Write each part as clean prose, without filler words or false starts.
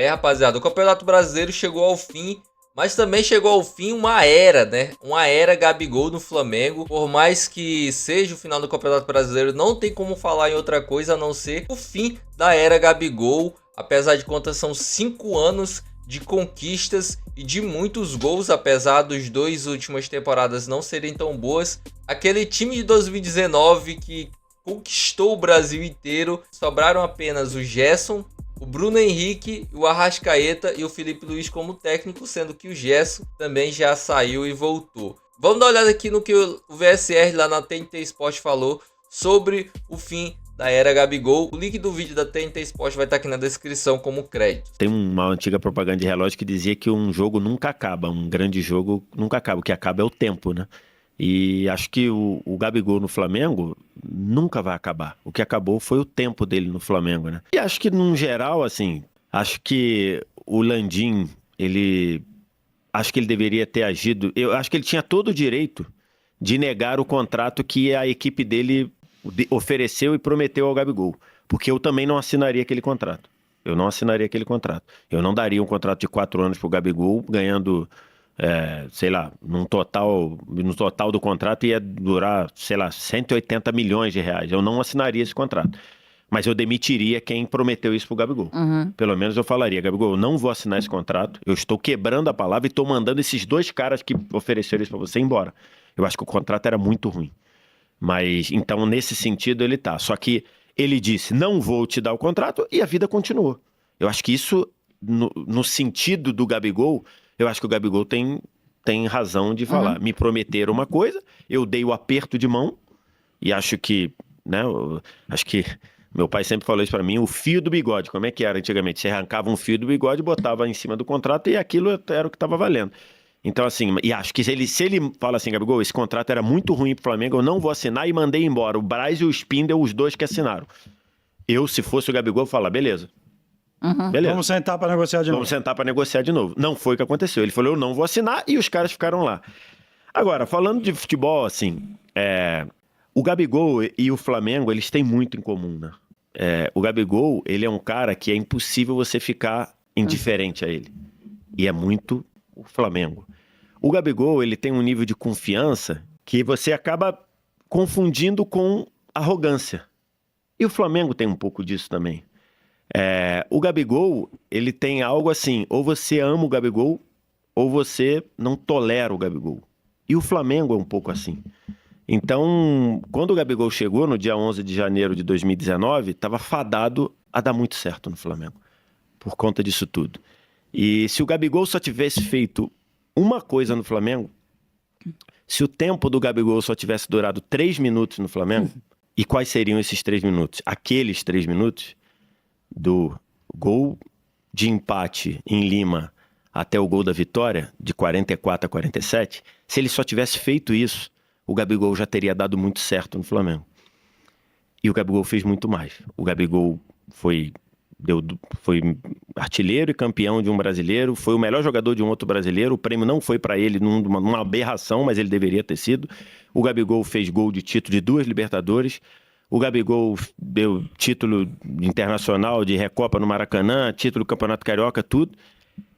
Rapaziada, o Campeonato Brasileiro chegou ao fim, mas também chegou ao fim uma era, né? Uma era Gabigol no Flamengo. Por mais que seja o final do Campeonato Brasileiro, não tem como falar em outra coisa a não ser o fim da era Gabigol. Apesar de contas, são 5 anos de conquistas e de muitos gols, apesar dos 2 últimas temporadas não serem tão boas. Aquele time de 2019 que conquistou o Brasil inteiro, sobraram apenas o Gerson, o Bruno Henrique, o Arrascaeta e o Felipe Luiz como técnico, sendo que o Gerson também já saiu e voltou. Vamos dar uma olhada aqui no que o VSR lá na TNT Sport falou sobre o fim da era Gabigol. O link do vídeo da TNT Sport vai estar aqui na descrição como crédito. Tem uma antiga propaganda de relógio que dizia que um jogo nunca acaba, um grande jogo nunca acaba, o que acaba é o tempo, né? E acho que o Gabigol no Flamengo nunca vai acabar. O que acabou foi o tempo dele no Flamengo, né? E acho que, num geral, assim, acho que o Landim, acho que ele deveria ter agido. Eu acho que ele tinha todo o direito de negar o contrato que a equipe dele ofereceu e prometeu ao Gabigol. Porque eu também não assinaria aquele contrato. Eu não assinaria aquele contrato. Eu não daria um contrato de 4 anos pro Gabigol, ganhando... sei lá, no total do contrato ia durar, sei lá, 180 milhões de reais. Eu não assinaria esse contrato. Mas eu demitiria quem prometeu isso pro Gabigol. Pelo menos eu falaria, Gabigol, eu não vou assinar esse contrato, eu estou quebrando a palavra e estou mandando esses 2 caras que ofereceram isso para você embora. Eu acho que o contrato era muito ruim. Mas, então, nesse sentido, ele tá. Só que ele disse, não vou te dar o contrato, e a vida continuou. Eu acho que isso, no sentido do Gabigol, eu acho que o Gabigol tem razão de falar. Me prometeram uma coisa, eu dei o aperto de mão, e acho que, né, acho que meu pai sempre falou isso pra mim, o fio do bigode. Como é que era antigamente? Você arrancava um fio do bigode, botava em cima do contrato, e aquilo era o que estava valendo. Então, assim, e acho que se ele fala assim, Gabigol, esse contrato era muito ruim pro Flamengo, eu não vou assinar, e mandei embora o Braz e o Spindel, os 2 que assinaram. Eu, se fosse o Gabigol, eu falar, beleza. Beleza. Vamos sentar para negociar de novo. Vamos sentar para negociar de novo. Não foi o que aconteceu. Ele falou, eu não vou assinar, e os caras ficaram lá. Agora, falando de futebol, assim, o Gabigol e o Flamengo, eles têm muito em comum, né? O Gabigol, ele é um cara que é impossível você ficar indiferente a ele. E é muito o Flamengo. O Gabigol, ele tem um nível de confiança que você acaba confundindo com arrogância. E o Flamengo tem um pouco disso também. O Gabigol, ele tem algo assim, ou você ama o Gabigol, ou você não tolera o Gabigol. E o Flamengo é um pouco assim. Então, quando o Gabigol chegou no dia 11 de janeiro de 2019, estava fadado a dar muito certo no Flamengo, por conta disso tudo. E se o Gabigol só tivesse feito uma coisa no Flamengo, se o tempo do Gabigol só tivesse durado 3 minutos no Flamengo, e quais seriam esses 3 minutos? Aqueles 3 minutos do gol de empate em Lima até o gol da vitória, de 44 a 47, se ele só tivesse feito isso, o Gabigol já teria dado muito certo no Flamengo. E o Gabigol fez muito mais. O Gabigol foi artilheiro e campeão de um brasileiro, foi o melhor jogador de um outro brasileiro, o prêmio não foi para ele numa aberração, mas ele deveria ter sido. O Gabigol fez gol de título de 2 Libertadores, o Gabigol deu título internacional de Recopa no Maracanã, título do Campeonato Carioca, tudo.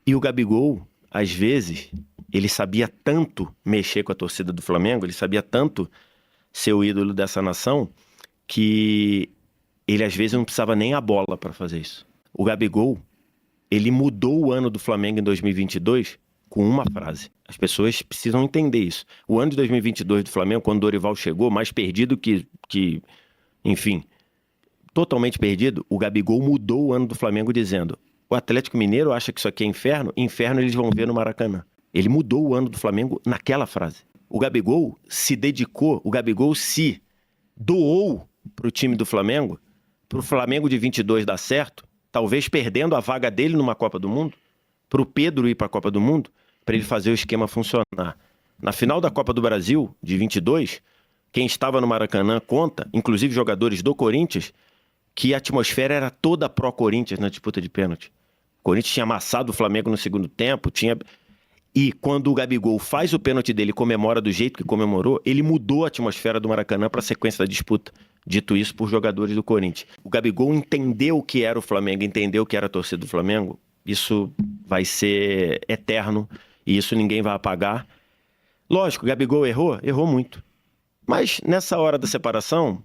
E o Gabigol, às vezes, ele sabia tanto mexer com a torcida do Flamengo, ele sabia tanto ser o ídolo dessa nação, que ele às vezes não precisava nem a bola para fazer isso. O Gabigol, ele mudou o ano do Flamengo em 2022 com uma frase. As pessoas precisam entender isso. O ano de 2022 do Flamengo, quando o Dorival chegou, mais perdido que enfim, totalmente perdido, o Gabigol mudou o ano do Flamengo dizendo, o Atlético Mineiro acha que isso aqui é inferno, inferno eles vão ver no Maracanã. Ele mudou o ano do Flamengo naquela frase. O Gabigol se dedicou, o Gabigol se doou pro time do Flamengo, pro Flamengo de 22 dar certo, talvez perdendo a vaga dele numa Copa do Mundo, pro Pedro ir pra Copa do Mundo, para ele fazer o esquema funcionar. Na final da Copa do Brasil, de 22, quem estava no Maracanã conta, inclusive jogadores do Corinthians, que a atmosfera era toda pró-Corinthians na disputa de pênalti. O Corinthians tinha amassado o Flamengo no segundo tempo, E quando o Gabigol faz o pênalti dele e comemora do jeito que comemorou, ele mudou a atmosfera do Maracanã para a sequência da disputa. Dito isso por jogadores do Corinthians. O Gabigol entendeu o que era o Flamengo, entendeu o que era a torcida do Flamengo Isso vai ser eterno e isso ninguém vai apagar. Lógico, o Gabigol errou muito. Mas nessa hora da separação,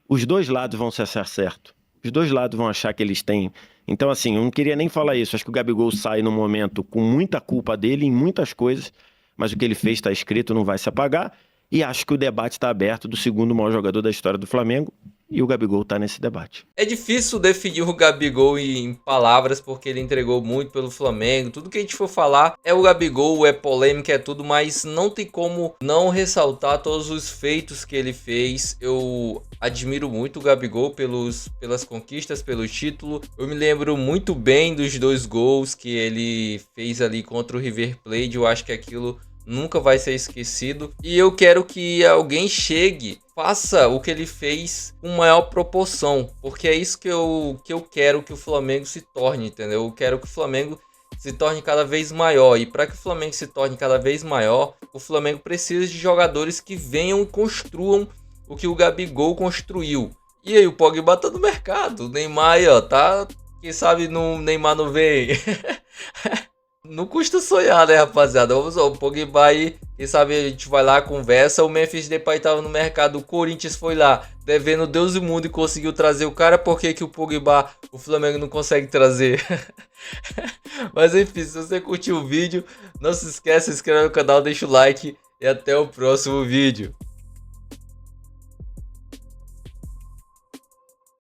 os dois lados vão se achar certo. Os dois lados vão achar que eles têm. Então, assim, eu não queria nem falar isso. Acho que o Gabigol sai no momento com muita culpa dele em muitas coisas, mas o que ele fez está escrito, não vai se apagar. E acho que o debate está aberto do segundo maior jogador da história do Flamengo. E o Gabigol está nesse debate. É difícil definir o Gabigol em palavras, porque ele entregou muito pelo Flamengo. Tudo que a gente for falar é o Gabigol, é polêmica, é tudo, mas não tem como não ressaltar todos os feitos que ele fez. Eu admiro muito o Gabigol pelas conquistas, pelo título. Eu me lembro muito bem dos 2 gols que ele fez ali contra o River Plate. Eu acho que aquilo nunca vai ser esquecido. E eu quero que alguém chegue, faça o que ele fez com maior proporção, porque é isso que eu quero que o Flamengo se torne, entendeu? Eu quero que o Flamengo se torne cada vez maior. E para que o Flamengo se torne cada vez maior, o Flamengo precisa de jogadores que venham e construam o que o Gabigol construiu. E aí o Pogba tá no mercado, o Neymar aí, ó, tá... Quem sabe o Neymar não vem... Não custa sonhar, né, rapaziada? Vamos lá, o Pogba aí, quem sabe a gente vai lá, conversa. O Memphis Depay tava no mercado, o Corinthians foi lá, devendo Deus e mundo e conseguiu trazer o cara. Por que que o Pogba, o Flamengo não consegue trazer? Mas enfim, se você curtiu o vídeo, não se esqueça, se inscreve no canal, deixa o like e até o próximo vídeo.